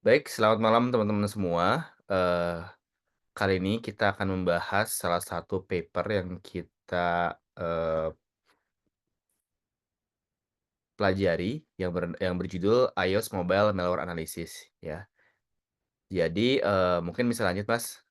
Baik, selamat malam teman-teman semua. Kali ini kita akan membahas salah satu paper yang kita, pelajari yang berjudul iOS Mobile Malware Analysis ya. Jadi, mungkin bisa lanjut, Mas.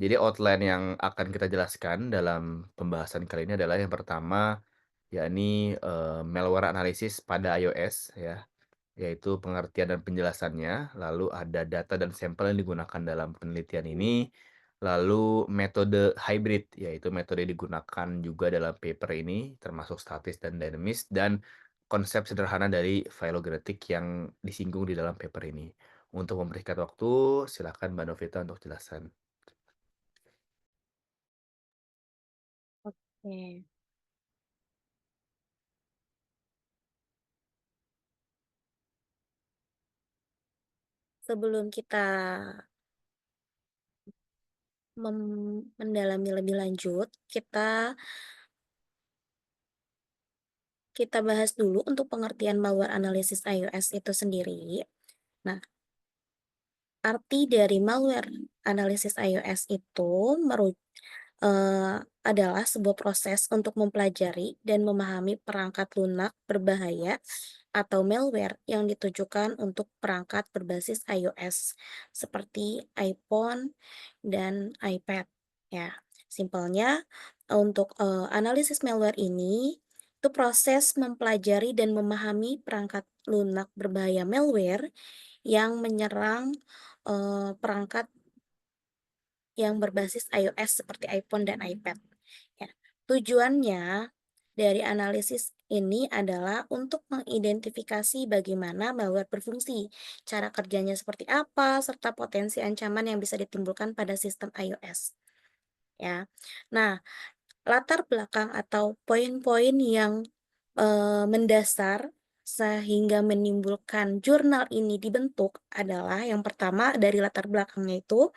Jadi outline yang akan kita jelaskan dalam pembahasan kali ini adalah yang pertama, yakni, malware analysis pada iOS ya. Yaitu pengertian dan penjelasannya, lalu ada data dan sampel yang digunakan dalam penelitian ini, lalu metode hybrid, yaitu metode digunakan juga dalam paper ini, termasuk statis dan dinamis, dan konsep sederhana dari phylogenetic yang disinggung di dalam paper ini. Untuk memberikan waktu, silakan Mbak Novita untuk jelasan. Oke, sebelum kita mendalami lebih lanjut, kita kita bahas dulu untuk pengertian malware analisis iOS itu sendiri. Nah, arti dari malware analisis iOS itu adalah sebuah proses untuk mempelajari dan memahami perangkat lunak berbahaya atau malware yang ditujukan untuk perangkat berbasis iOS seperti iPhone dan iPad ya. Simpelnya untuk analisis malware ini itu proses mempelajari dan memahami perangkat lunak berbahaya malware yang menyerang perangkat yang berbasis iOS seperti iPhone dan iPad. Ya, tujuannya dari analisis ini adalah untuk mengidentifikasi bagaimana malware berfungsi, cara kerjanya seperti apa, serta potensi ancaman yang bisa ditimbulkan pada sistem iOS. Ya, nah latar belakang atau poin-poin yang mendasar sehingga menimbulkan jurnal ini dibentuk adalah yang pertama dari latar belakangnya itu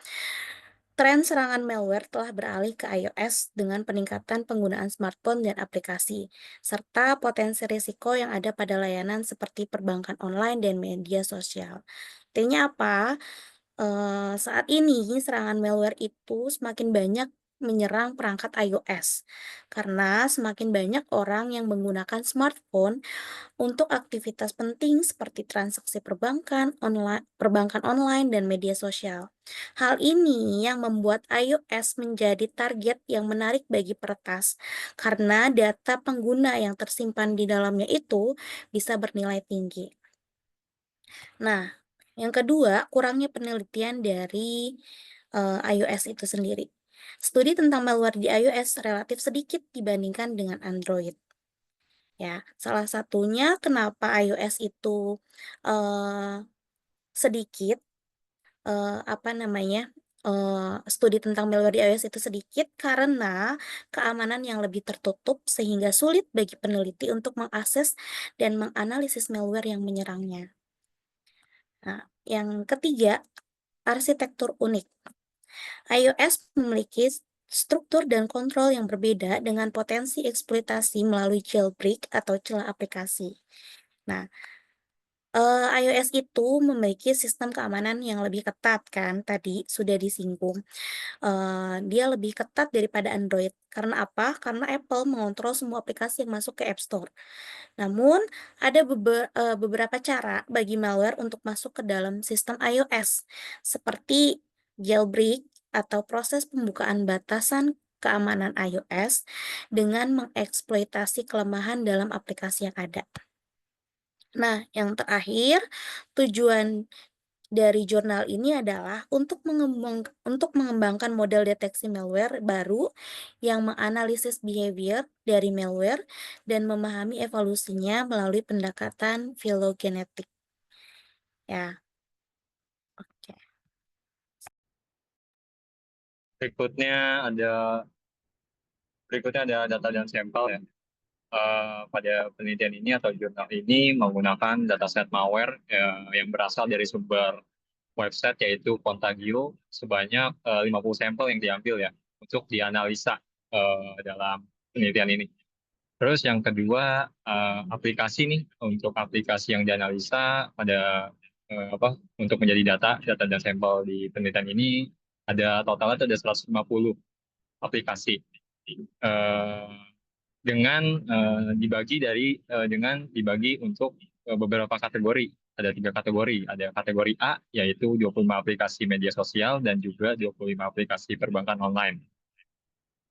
tren serangan malware telah beralih ke iOS dengan peningkatan penggunaan smartphone dan aplikasi, serta potensi risiko yang ada pada layanan seperti perbankan online dan media sosial. Artinya apa? Saat ini serangan malware itu semakin banyak menyerang perangkat iOS, karena semakin banyak orang yang menggunakan smartphone untuk aktivitas penting seperti transaksi perbankan online dan media sosial. Hal ini yang membuat iOS menjadi target yang menarik bagi peretas karena data pengguna yang tersimpan di dalamnya itu bisa bernilai tinggi. Nah, yang kedua, kurangnya penelitian dari iOS itu sendiri. Studi tentang malware di iOS relatif sedikit dibandingkan dengan Android. Ya, salah satunya kenapa iOS itu, eee, sedikit, apa namanya, studi tentang malware di iOS itu sedikit karena keamanan yang lebih tertutup sehingga sulit bagi peneliti untuk mengakses dan menganalisis malware yang menyerangnya. Nah, yang ketiga, arsitektur unik. iOS memiliki struktur dan kontrol yang berbeda dengan potensi eksploitasi melalui jailbreak atau celah aplikasi. Nah, iOS itu memiliki sistem keamanan yang lebih ketat kan, tadi sudah disinggung. Dia lebih ketat daripada Android. Karena apa? Karena Apple mengontrol semua aplikasi yang masuk ke App Store. Namun, ada beberapa cara bagi malware untuk masuk ke dalam sistem iOS, seperti jailbreak atau proses pembukaan batasan keamanan iOS dengan mengeksploitasi kelemahan dalam aplikasi yang ada. Nah, yang terakhir, tujuan dari jurnal ini adalah untuk mengembangkan model deteksi malware baru yang menganalisis behavior dari malware dan memahami evolusinya melalui pendekatan filogenetik. Ya, oke. Berikutnya ada berikutnya ada data dan sampel ya. Pada penelitian ini atau jurnal ini menggunakan dataset malware yang berasal dari sumber website yaitu Contagio sebanyak 50 sampel yang diambil ya untuk dianalisa dalam penelitian ini. Terus yang kedua aplikasi nih untuk aplikasi yang dianalisa pada untuk menjadi data dan sampel di penelitian ini ada totalnya itu ada 150 aplikasi. Eh, dengan dibagi untuk beberapa kategori. Ada 3 kategori. Ada kategori A, yaitu 25 aplikasi media sosial dan juga 25 aplikasi perbankan online.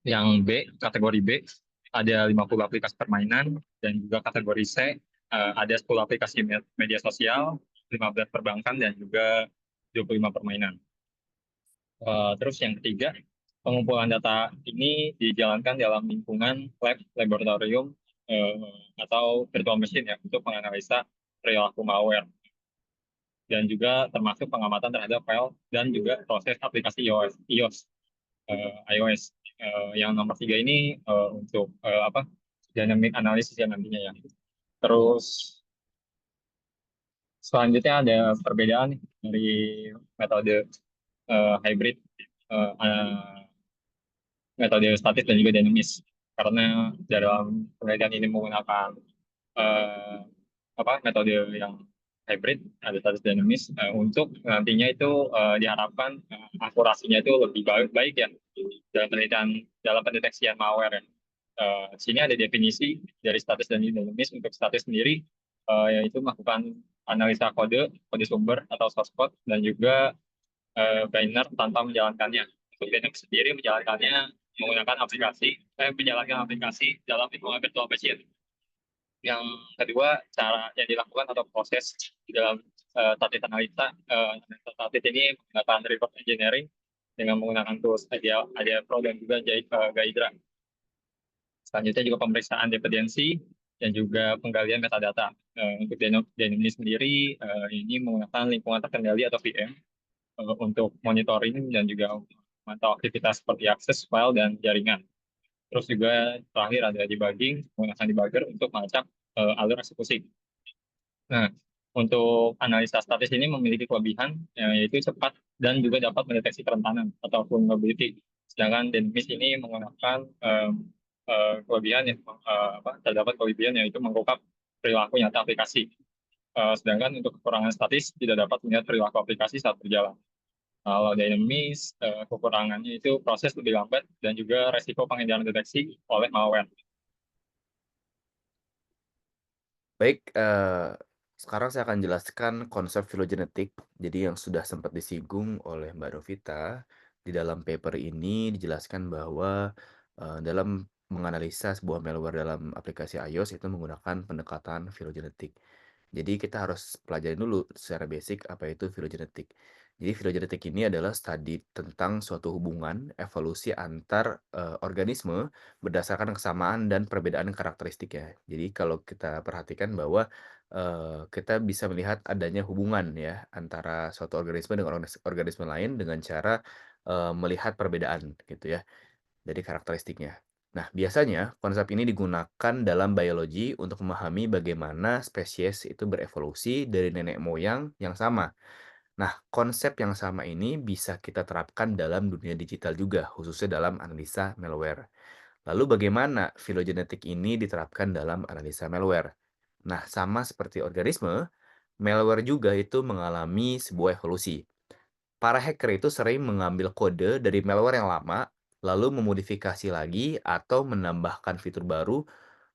Yang B, kategori B, ada 50 aplikasi permainan, dan juga kategori C, ada 10 aplikasi media sosial, 15 perbankan, dan juga 25 permainan. Terus yang ketiga, pengumpulan data ini dijalankan dalam lingkungan lab, laboratorium, atau virtual machine ya, untuk menganalisa perilaku malware, dan juga termasuk pengamatan terhadap file dan juga proses aplikasi iOS. Yang nomor 3 ini untuk dynamic analysis ya nantinya ya. Terus selanjutnya ada perbedaan nih dari metode hybrid, eh, eh, metode statis dan juga dinamis. Karena dalam penelitian ini menggunakan eh, metode yang hybrid, ada statis dinamis, untuk nantinya itu diharapkan akurasinya itu lebih baik ya dalam penelitian, dalam pendeteksian malware ya. Di sini ada definisi dari statis dan dinamis. Untuk statis sendiri yaitu melakukan analisa kode, kode sumber atau source code, dan juga biner tanpa menjalankannya. Untuk dinamis sendiri menjalankan aplikasi dalam lingkungan virtual machine. Yang kedua, cara yang dilakukan atau proses di dalam statis analisa. Statis ini menggunakan reverse engineering dengan menggunakan tools ada Pro dan juga Gaidra. Selanjutnya juga pemeriksaan dependensi dan juga penggalian metadata. Untuk Dynamics sendiri ini menggunakan lingkungan terkendali atau VM untuk monitoring dan juga memantau aktivitas seperti akses file dan jaringan. Terus juga terakhir ada debugging, menggunakan debugger untuk melacak alur eksekusi. Nah, untuk analisa statis ini memiliki kelebihan, yaitu cepat dan juga dapat mendeteksi kerentanan atau vulnerability. Sedangkan Dynamics ini menggunakan kelebihan yang terdapat kelebihan, yaitu mengungkap perilaku nyata aplikasi. Sedangkan untuk kekurangan statis tidak dapat melihat perilaku aplikasi saat berjalan. Kalau Dynamics, kekurangannya itu proses lebih lambat dan juga resiko penghindaran deteksi oleh malware. Baik, sekarang saya akan jelaskan konsep filogenetik. Jadi yang sudah sempat disinggung oleh Mbak Novita, di dalam paper ini dijelaskan bahwa, dalam menganalisa sebuah malware dalam aplikasi iOS itu menggunakan pendekatan filogenetik. Jadi kita harus pelajari dulu secara basic apa itu filogenetik. Jadi filogenetik ini adalah studi tentang suatu hubungan evolusi antar, organisme berdasarkan kesamaan dan perbedaan karakteristik ya. Jadi kalau kita perhatikan bahwa, kita bisa melihat adanya hubungan ya antara suatu organisme dengan organisme lain dengan cara, melihat perbedaan gitu ya dari karakteristiknya. Nah, biasanya konsep ini digunakan dalam biologi untuk memahami bagaimana spesies itu berevolusi dari nenek moyang yang sama. Nah, konsep yang sama ini bisa kita terapkan dalam dunia digital juga, khususnya dalam analisa malware. Lalu bagaimana filogenetik ini diterapkan dalam analisa malware? Nah, sama seperti organisme, malware juga itu mengalami sebuah evolusi. Para hacker itu sering mengambil kode dari malware yang lama, lalu memodifikasi lagi atau menambahkan fitur baru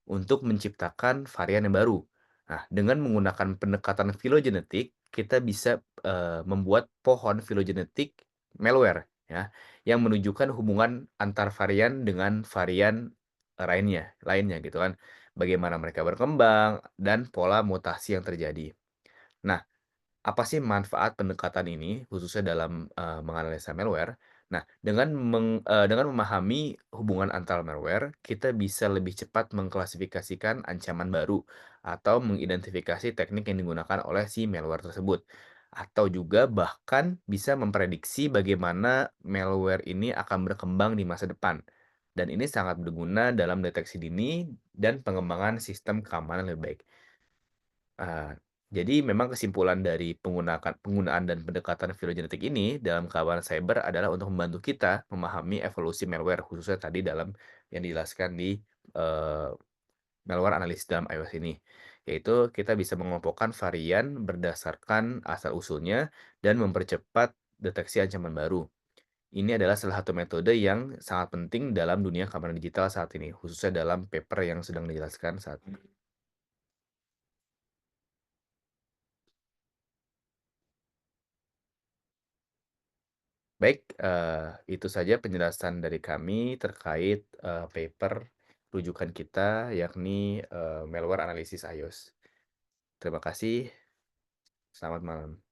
untuk menciptakan varian yang baru. Nah, dengan menggunakan pendekatan filogenetik, kita bisa membuat pohon filogenetik malware ya, yang menunjukkan hubungan antar varian dengan varian lainnya gitu kan. Bagaimana mereka berkembang dan pola mutasi yang terjadi. Nah, apa sih manfaat pendekatan ini, khususnya dalam, menganalisa malware? Nah, dengan memahami hubungan antar malware, kita bisa lebih cepat mengklasifikasikan ancaman baru atau mengidentifikasi teknik yang digunakan oleh si malware tersebut. Atau juga bahkan bisa memprediksi bagaimana malware ini akan berkembang di masa depan. Dan ini sangat berguna dalam deteksi dini dan pengembangan sistem keamanan lebih baik. Ah, jadi memang kesimpulan dari penggunaan dan pendekatan filogenetik ini dalam keamanan cyber adalah untuk membantu kita memahami evolusi malware, khususnya tadi dalam yang dijelaskan di, eee, malware analisis dalam iOS ini. yaitu kita bisa mengelompokkan varian berdasarkan asal-usulnya dan mempercepat deteksi ancaman baru. Ini adalah salah satu metode yang sangat penting dalam dunia keamanan digital saat ini, khususnya dalam paper yang sedang dijelaskan saat ini. Baik, itu saja penjelasan dari kami terkait, paper rujukan kita yakni, malware analisis iOS. Terima kasih, selamat malam.